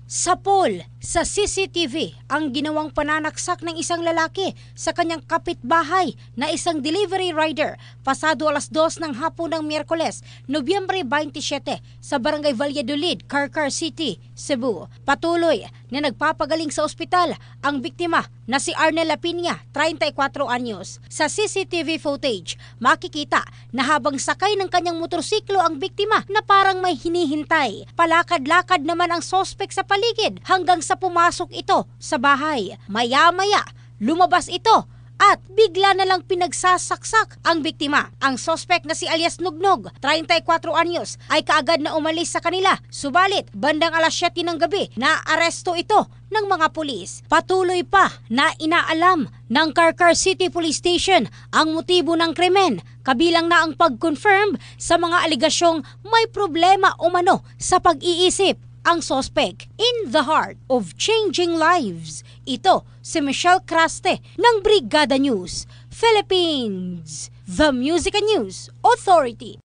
Sapol sa CCTV ang ginawang pananaksak ng isang lalaki sa kanyang kapitbahay na isang delivery rider pasado 2:00 ng hapon ng Miyerkules, Nobyembre 27 sa Barangay Valladolid, Carcar City, Cebu. Patuloy na nagpapagaling sa ospital ang biktima na si Arnel Lapinia, 34 anyos. Sa CCTV footage, makikita na habang sakay ng kanyang motorsiklo ang biktima na parang may hinihintay. Palakad-lakad naman ang sospek sa paligid hanggang sa pumasok ito sa bahay. Maya-maya, lumabas ito at bigla na lang pinagsasaksak ang biktima. Ang sospek na si alias Nugnog, 34 anyos, ay kaagad na umalis sa kanila. Subalit, bandang 7:00 ng gabi, naaresto ito ng mga pulis. Patuloy pa na inaalam ng Carcar City Police Station ang motibo ng krimen, kabilang na ang pag-confirm sa mga aligasyong may problema umano sa pag-iisip ang sospek. In the heart of changing lives, ito si Michelle Craste ng Brigada News Philippines, the Music and News Authority.